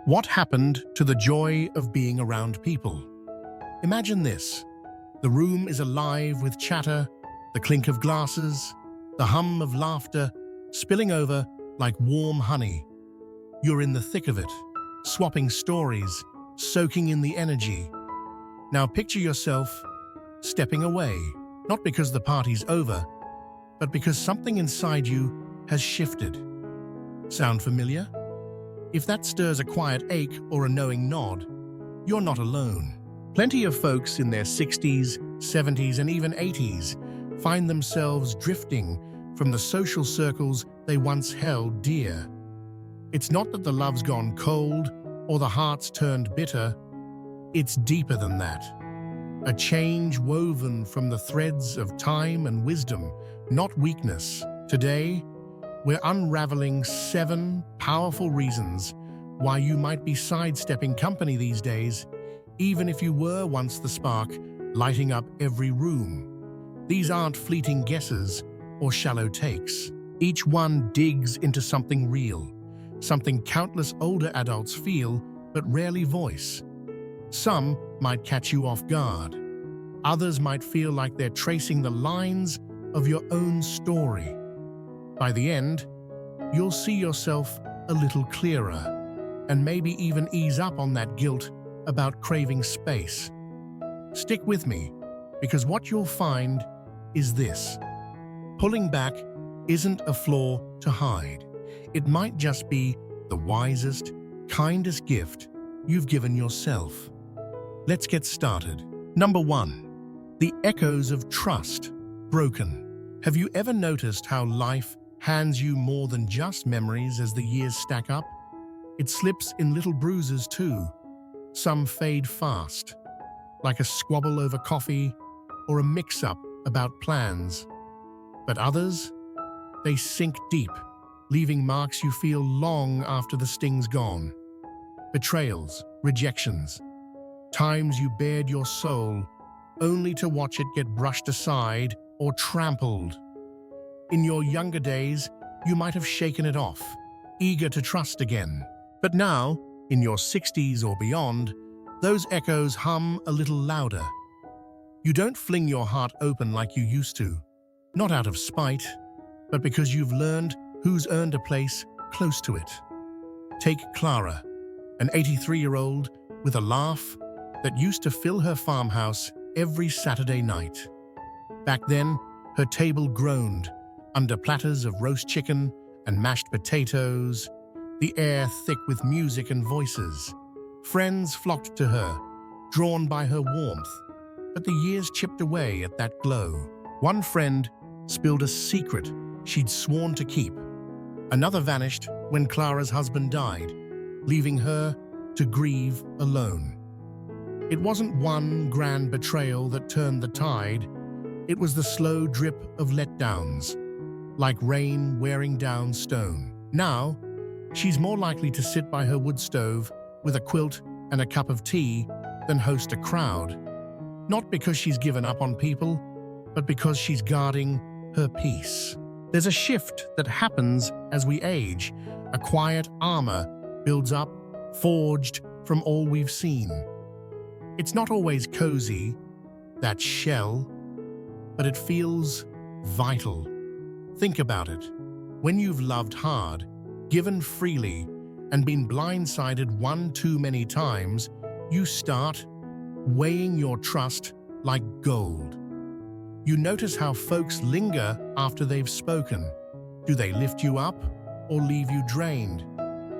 What happened to the joy of being around people? Imagine this. The room is alive with chatter, the clink of glasses, the hum of laughter spilling over like warm honey. You're in the thick of it, swapping stories, soaking in the energy. Now picture yourself stepping away, not because the party's over, but because something inside you has shifted. Sound familiar? If that stirs a quiet ache or a knowing nod, you're not alone. Plenty of folks in their 60s, 70s, and even 80s find themselves drifting from the social circles they once held dear. It's not that the love's gone cold or the heart's turned bitter. It's deeper than that. A change woven from the threads of time and wisdom, not weakness. Today, we're unraveling 7 powerful reasons why you might be sidestepping company these days, even if you were once the spark lighting up every room. These aren't fleeting guesses or shallow takes. Each one digs into something real, something countless older adults feel but rarely voice. Some might catch you off guard. Others might feel like they're tracing the lines of your own story. By the end, you'll see yourself a little clearer and maybe even ease up on that guilt about craving space. Stick with me, because what you'll find is this. Pulling back isn't a flaw to hide. It might just be the wisest, kindest gift you've given yourself. Let's get started. Number 1. The echoes of trust. Broken. Have you ever noticed how life hands you more than just memories as the years stack up? It slips in little bruises too. Some fade fast, like a squabble over coffee or a mix-up about plans. But others, they sink deep, leaving marks you feel long after the sting's gone. Betrayals, rejections, times you bared your soul only to watch it get brushed aside or trampled. In your younger days, you might have shaken it off, eager to trust again. But now, in your 60s or beyond, those echoes hum a little louder. You don't fling your heart open like you used to, not out of spite, but because you've learned who's earned a place close to it. Take Clara, an 83-year-old with a laugh that used to fill her farmhouse every Saturday night. Back then, her table groaned under platters of roast chicken and mashed potatoes, the air thick with music and voices. Friends flocked to her, drawn by her warmth, but the years chipped away at that glow. One friend spilled a secret she'd sworn to keep. Another vanished when Clara's husband died, leaving her to grieve alone. It wasn't one grand betrayal that turned the tide. It was the slow drip of letdowns, like rain wearing down stone. Now, she's more likely to sit by her wood stove with a quilt and a cup of tea than host a crowd. Not because she's given up on people, but because she's guarding her peace. There's a shift that happens as we age. A quiet armor builds up, forged from all we've seen. It's not always cozy, that shell, but it feels vital. Think about it. When you've loved hard, given freely, and been blindsided one too many times, you start weighing your trust like gold. You notice how folks linger after they've spoken. Do they lift you up or leave you drained?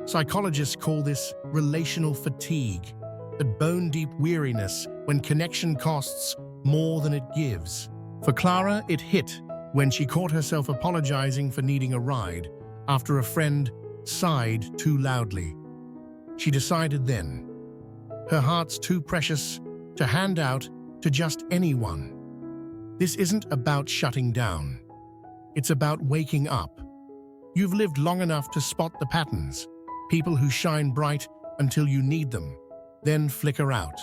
Psychologists call this relational fatigue, that bone-deep weariness when connection costs more than it gives. For Clara, it hit when she caught herself apologizing for needing a ride after a friend sighed too loudly. She decided then, her heart's too precious to hand out to just anyone. This isn't about shutting down. It's about waking up. You've lived long enough to spot the patterns, people who shine bright until you need them, then flicker out.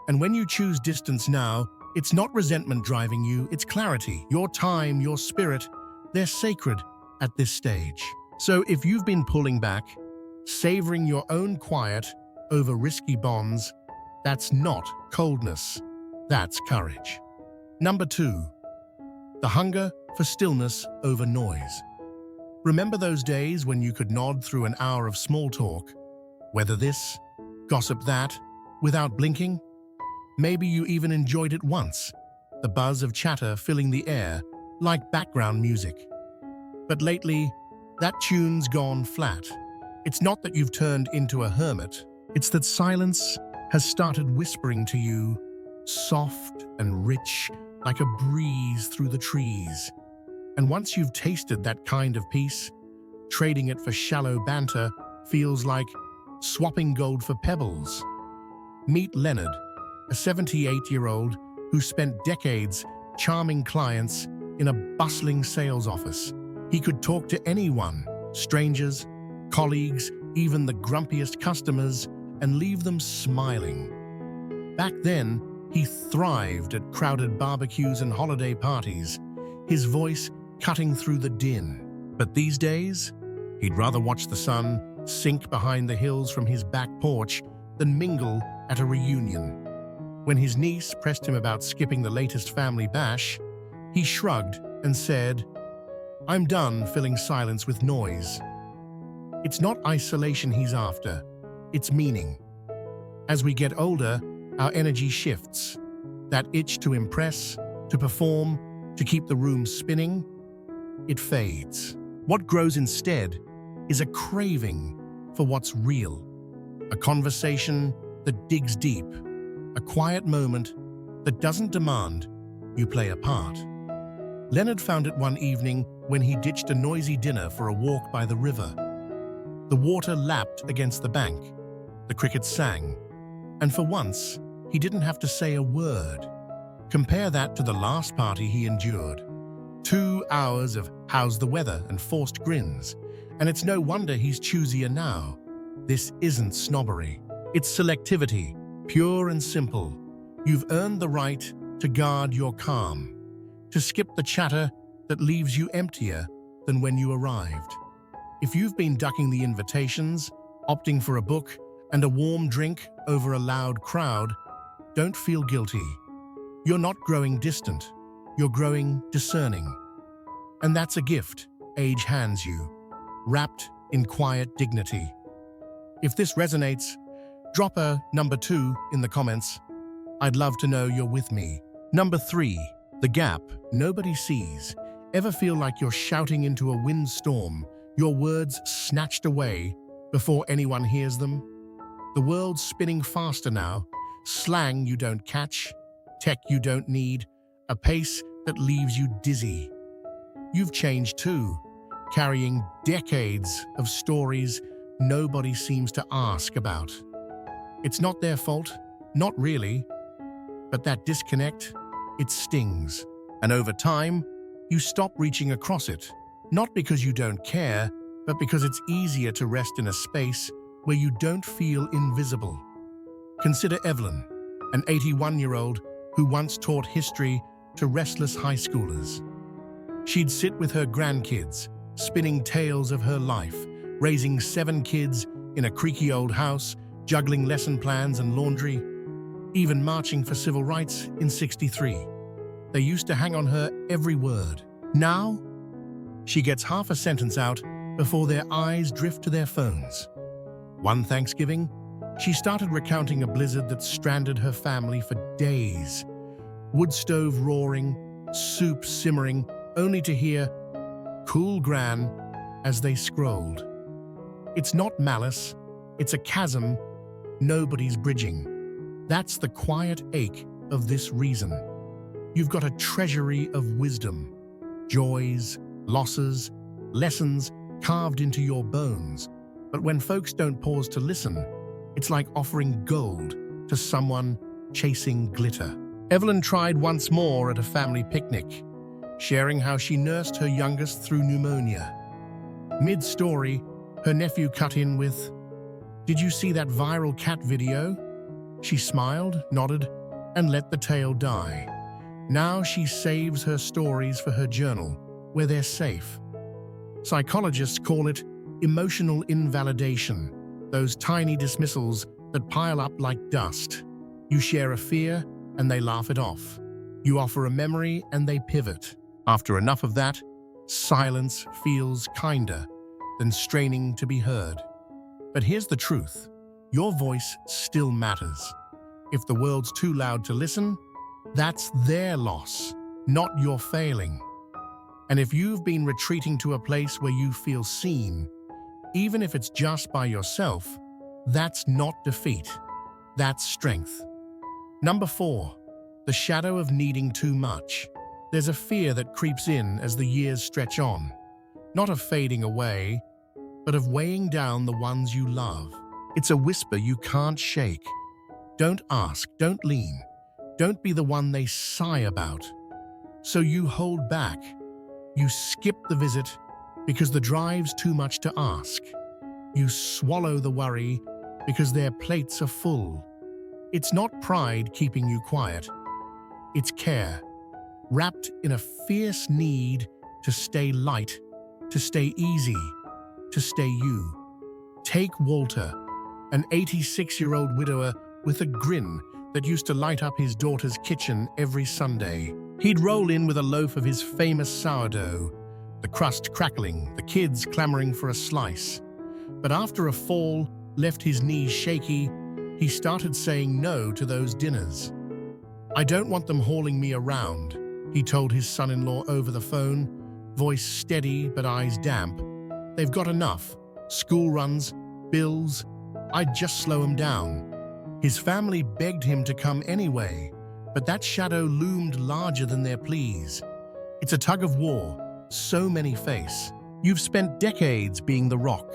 And when you choose distance now, it's not resentment driving you, it's clarity. Your time, your spirit, they're sacred at this stage. So if you've been pulling back, Savoring your own quiet over risky bonds, that's not coldness, that's courage. Number 2, the hunger for stillness over noise. Remember those days when you could nod through an hour of small talk, whether this, gossip that, without blinking? Maybe you even enjoyed it once, the buzz of chatter filling the air like background music. But lately, that tune's gone flat. It's not that you've turned into a hermit, it's that silence has started whispering to you, soft and rich like a breeze through the trees. And once you've tasted that kind of peace, trading it for shallow banter feels like swapping gold for pebbles. Meet Leonard, a 78-year-old who spent decades charming clients in a bustling sales office. He could talk to anyone, strangers, colleagues, even the grumpiest customers, and leave them smiling. Back then, he thrived at crowded barbecues and holiday parties, his voice cutting through the din. But these days, he'd rather watch the sun sink behind the hills from his back porch than mingle at a reunion. When his niece pressed him about skipping the latest family bash, he shrugged and said, "I'm done filling silence with noise." It's not isolation he's after, it's meaning. As we get older, our energy shifts. That itch to impress, to perform, to keep the room spinning, it fades. What grows instead is a craving for what's real, a conversation that digs deep, a quiet moment that doesn't demand you play a part. Leonard found it one evening when he ditched a noisy dinner for a walk by the river. The water lapped against the bank, the crickets sang, and for once, he didn't have to say a word. Compare that to the last party he endured. 2 hours of "how's the weather" and forced grins, and it's no wonder he's choosier now. This isn't snobbery. It's selectivity, pure and simple. You've earned the right to guard your calm, to skip the chatter that leaves you emptier than when you arrived. If you've been ducking the invitations, opting for a book and a warm drink over a loud crowd, don't feel guilty. You're not growing distant, you're growing discerning. And that's a gift age hands you, wrapped in quiet dignity. If this resonates, drop a number 2 in the comments. I'd love to know you're with me. Number 3, the gap nobody sees. Ever feel like you're shouting into a windstorm, your words snatched away before anyone hears them? The world's spinning faster now, slang you don't catch, tech you don't need, a pace that leaves you dizzy. You've changed too, carrying decades of stories nobody seems to ask about. It's not their fault, not really, but that disconnect, it stings. And over time, you stop reaching across it, not because you don't care, but because it's easier to rest in a space where you don't feel invisible. Consider Evelyn, an 81-year-old who once taught history to restless high schoolers. She'd sit with her grandkids, spinning tales of her life, raising 7 kids in a creaky old house, juggling lesson plans and laundry, even marching for civil rights in '63. They used to hang on her every word. Now, she gets half a sentence out before their eyes drift to their phones. One Thanksgiving, she started recounting a blizzard that stranded her family for days. Wood stove roaring, soup simmering, only to hear, "Cool, Gran," as they scrolled. It's not malice, it's a chasm nobody's bridging. That's the quiet ache of this reason. You've got a treasury of wisdom, joys, losses, lessons carved into your bones. But when folks don't pause to listen, it's like offering gold to someone chasing glitter. Evelyn tried once more at a family picnic, sharing how she nursed her youngest through pneumonia. Mid-story, her nephew cut in with, "Did you see that viral cat video?" She smiled, nodded, and let the tale die. Now she saves her stories for her journal, where they're safe. Psychologists call it emotional invalidation, those tiny dismissals that pile up like dust. You share a fear and they laugh it off. You offer a memory and they pivot. After enough of that, silence feels kinder than straining to be heard. But here's the truth. Your voice still matters. If the world's too loud to listen, that's their loss, not your failing. And if you've been retreating to a place where you feel seen, even if it's just by yourself, that's not defeat. That's strength. Number 4, the shadow of needing too much. There's a fear that creeps in as the years stretch on, not of fading away, but of weighing down the ones you love. It's a whisper you can't shake. Don't ask, don't lean, don't be the one they sigh about. So you hold back. You skip the visit because the drive's too much to ask. You swallow the worry because their plates are full. It's not pride keeping you quiet. It's care, wrapped in a fierce need to stay light, to stay easy, to stay you. Take Walter, an 86-year-old widower with a grin that used to light up his daughter's kitchen every Sunday. He'd roll in with a loaf of his famous sourdough, the crust crackling, the kids clamoring for a slice. But after a fall left his knees shaky, he started saying no to those dinners. "I don't want them hauling me around," he told his son-in-law over the phone, voice steady but eyes damp. "They've got enough. School runs, bills. I'd just slow them down." His family begged him to come anyway, but that shadow loomed larger than their pleas. It's a tug of war so many face. You've spent decades being the rock,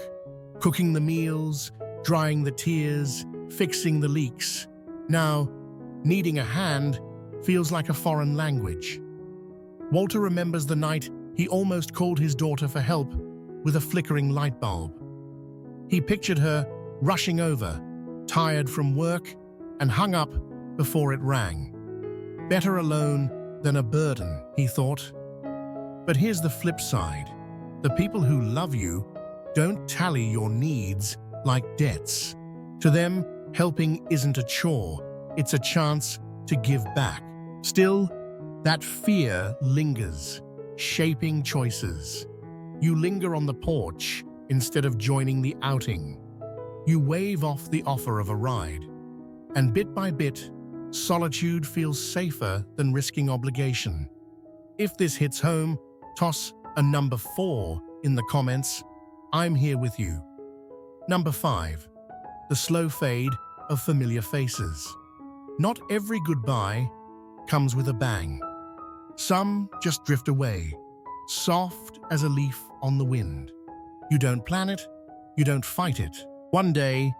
cooking the meals, drying the tears, fixing the leaks. Now, needing a hand feels like a foreign language. Walter remembers the night he almost called his daughter for help with a flickering light bulb. He pictured her rushing over, tired from work, and hung up before it rang. Better alone than a burden, he thought. But here's the flip side. The people who love you don't tally your needs like debts. To them, helping isn't a chore, it's a chance to give back. Still, that fear lingers, shaping choices. You linger on the porch instead of joining the outing. You wave off the offer of a ride. And bit by bit, solitude feels safer than risking obligation. If this hits home, toss a number 4 in the comments. I'm here with you. Number 5, the slow fade of familiar faces. Not every goodbye comes with a bang. Some just drift away, soft as a leaf on the wind. You don't plan it, you don't fight it. One day,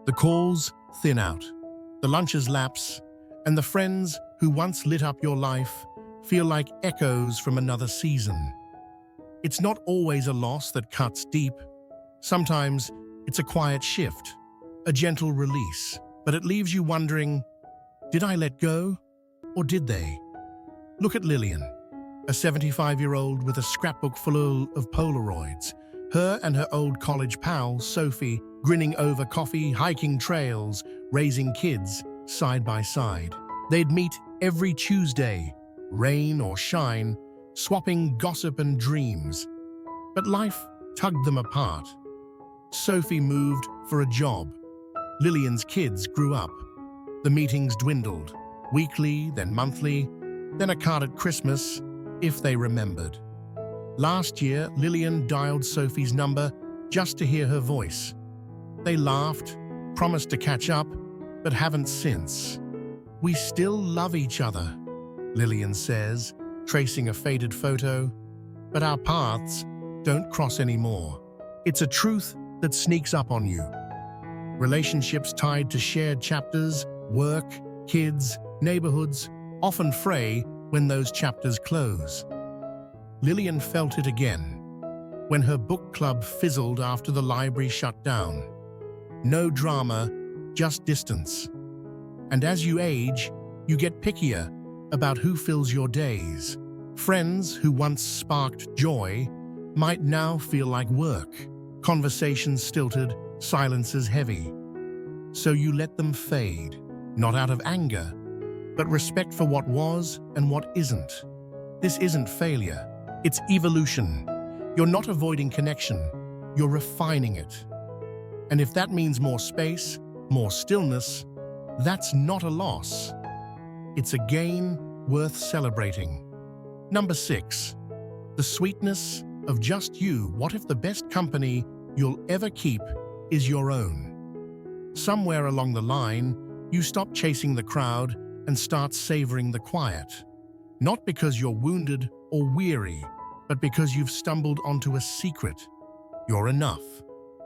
the calls thin out, the lunches lapse, and the friends who once lit up your life feel like echoes from another season. It's not always a loss that cuts deep. Sometimes it's a quiet shift, a gentle release, but it leaves you wondering, did I let go, or did they? Look at Lillian, a 75-year-old with a scrapbook full of Polaroids. Her and her old college pal, Sophie, grinning over coffee, hiking trails, raising kids side by side. They'd meet every Tuesday, rain or shine, swapping gossip and dreams. But life tugged them apart. Sophie moved for a job. Lillian's kids grew up. The meetings dwindled, weekly, then monthly, then a card at Christmas, if they remembered. Last year, Lillian dialed Sophie's number just to hear her voice. They laughed, promised to catch up, but haven't since. "We still love each other," Lillian says, tracing a faded photo, "but our paths don't cross anymore." It's a truth that sneaks up on you. Relationships tied to shared chapters, work, kids, neighborhoods, often fray when those chapters close. Lillian felt it again, when her book club fizzled after the library shut down. No drama, just distance. And as you age, you get pickier about who fills your days. Friends who once sparked joy might now feel like work. Conversations stilted, silence is heavy. So you let them fade, not out of anger, but respect for what was and what isn't. This isn't failure, it's evolution. You're not avoiding connection, you're refining it. And if that means more space, more stillness, that's not a loss. It's a gain worth celebrating. Number 6, the sweetness of just you. What if the best company you'll ever keep is your own? Somewhere along the line, you stop chasing the crowd and start savoring the quiet. Not because you're wounded or weary, but because you've stumbled onto a secret. You're enough.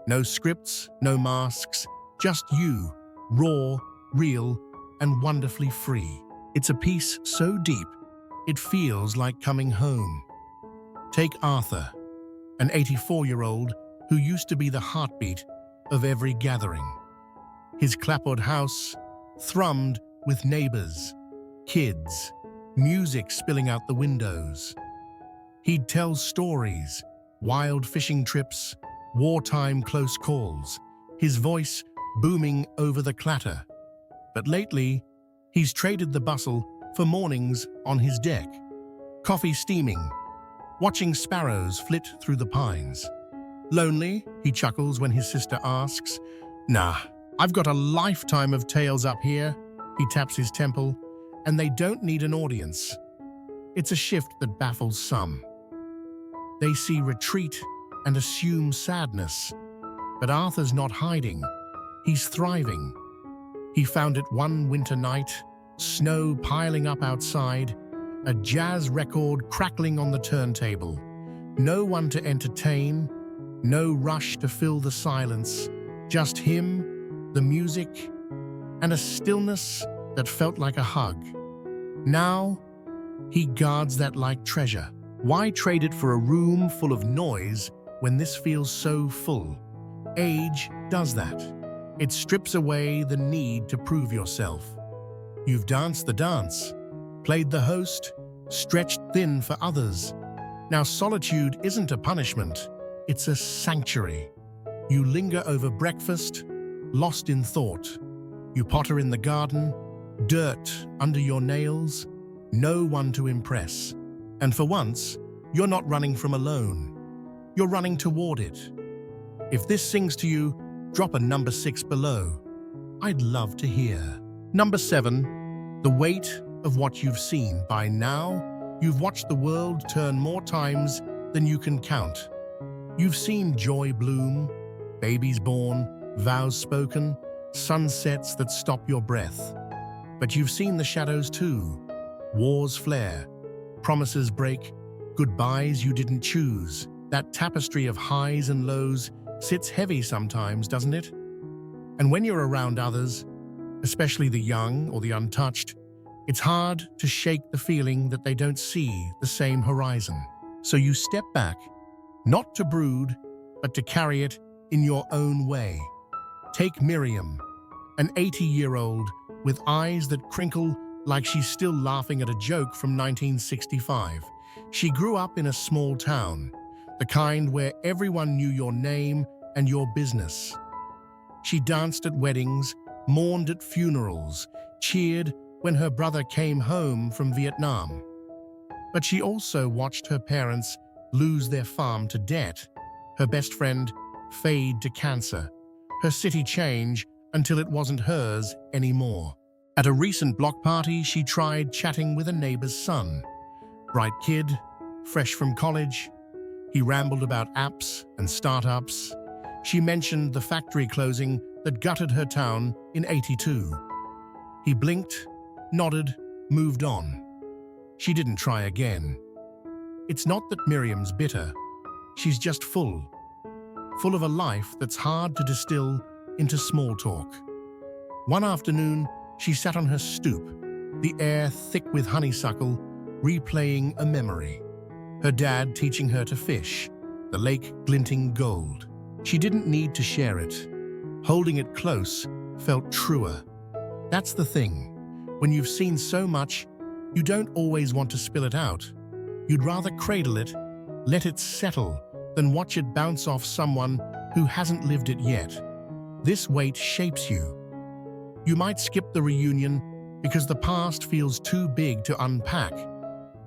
No scripts, no masks, just you, raw, real, and wonderfully free. It's a peace so deep, it feels like coming home. Take Arthur, an 84-year-old who used to be the heartbeat of every gathering. His clapboard house thrummed with neighbors, kids, music spilling out the windows. He'd tell stories, wild fishing trips, wartime close calls, his voice booming over the clatter. But lately, he's traded the bustle for mornings on his deck, coffee steaming, watching sparrows flit through the pines. Lonely, he chuckles when his sister asks, "Nah, I've got a lifetime of tales up here." He taps his temple, and they don't need an audience. It's a shift that baffles some. They see retreat and assume sadness. But Arthur's not hiding. He's thriving. He found it one winter night, snow piling up outside, a jazz record crackling on the turntable. No one to entertain, no rush to fill the silence, just him, the music, and a stillness that felt like a hug. Now, he guards that like treasure. Why trade it for a room full of noise when this feels so full? Age does that. It strips away the need to prove yourself. You've danced the dance, played the host, stretched thin for others. Now solitude isn't a punishment, it's a sanctuary. You linger over breakfast, lost in thought. You potter in the garden, dirt under your nails, no one to impress. And for once, you're not running from alone. You're running toward it. If this sings to you, drop a number 6 below. I'd love to hear. Number 7, the weight of what you've seen. By now, you've watched the world turn more times than you can count. You've seen joy bloom, babies born, vows spoken, sunsets that stop your breath. But you've seen the shadows too. Wars flare, promises break, goodbyes you didn't choose. That tapestry of highs and lows sits heavy sometimes, doesn't it? And when you're around others, especially the young or the untouched, it's hard to shake the feeling that they don't see the same horizon. So you step back, not to brood, but to carry it in your own way. Take Miriam, an 80-year-old with eyes that crinkle like she's still laughing at a joke from 1965. She grew up in a small town, the kind where everyone knew your name and your business. She danced at weddings, mourned at funerals, cheered when her brother came home from Vietnam. But she also watched her parents lose their farm to debt, her best friend fade to cancer, her city change until it wasn't hers anymore. At a recent block party, she tried chatting with a neighbor's son. Bright kid, fresh from college. He rambled about apps and startups. She mentioned the factory closing that gutted her town in '82. He blinked, nodded, moved on. She didn't try again. It's not that Miriam's bitter. She's just full of a life that's hard to distill into small talk. One afternoon, she sat on her stoop, the air thick with honeysuckle, replaying a memory. Her dad teaching her to fish, the lake glinting gold. She didn't need to share it. Holding it close felt truer. That's the thing. When you've seen so much, you don't always want to spill it out. You'd rather cradle it, let it settle, than watch it bounce off someone who hasn't lived it yet. This weight shapes you. You might skip the reunion because the past feels too big to unpack.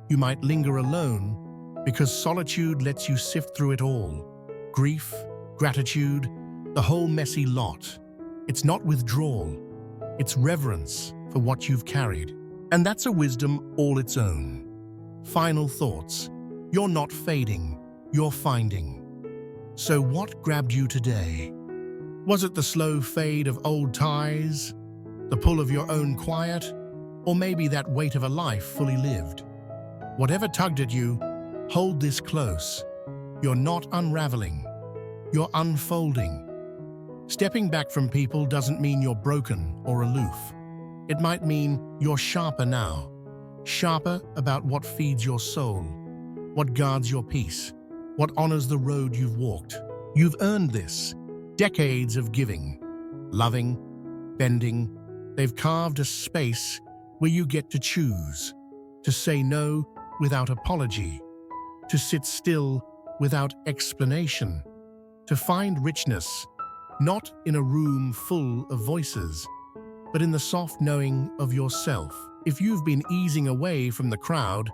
You might linger alone because solitude lets you sift through it all. Grief, gratitude, the whole messy lot. It's not withdrawal, it's reverence for what you've carried. And that's a wisdom all its own. Final thoughts. You're not fading, you're finding. So what grabbed you today? Was it the slow fade of old ties? The pull of your own quiet? Or maybe that weight of a life fully lived? Whatever tugged at you, hold this close. You're not unraveling, you're unfolding. Stepping back from people doesn't mean you're broken or aloof. It might mean you're sharper now. Sharper about what feeds your soul, what guards your peace, what honors the road you've walked. You've earned this. Decades of giving, loving, bending. They've carved a space where you get to choose, to say no without apology, to sit still without explanation, to find richness, not in a room full of voices, but in the soft knowing of yourself. If you've been easing away from the crowd,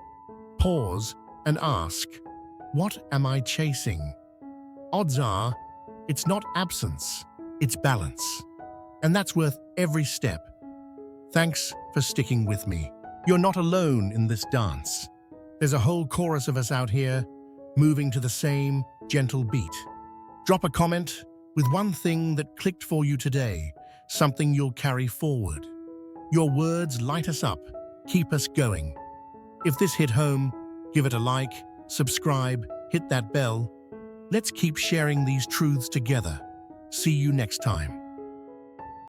pause and ask, what am I chasing? Odds are, it's not absence, it's balance. And that's worth every step. Thanks for sticking with me. You're not alone in this dance. There's a whole chorus of us out here, moving to the same gentle beat. Drop a comment with one thing that clicked for you today, something you'll carry forward. Your words light us up, keep us going. If this hit home, give it a like, subscribe, hit that bell. Let's keep sharing these truths together. See you next time.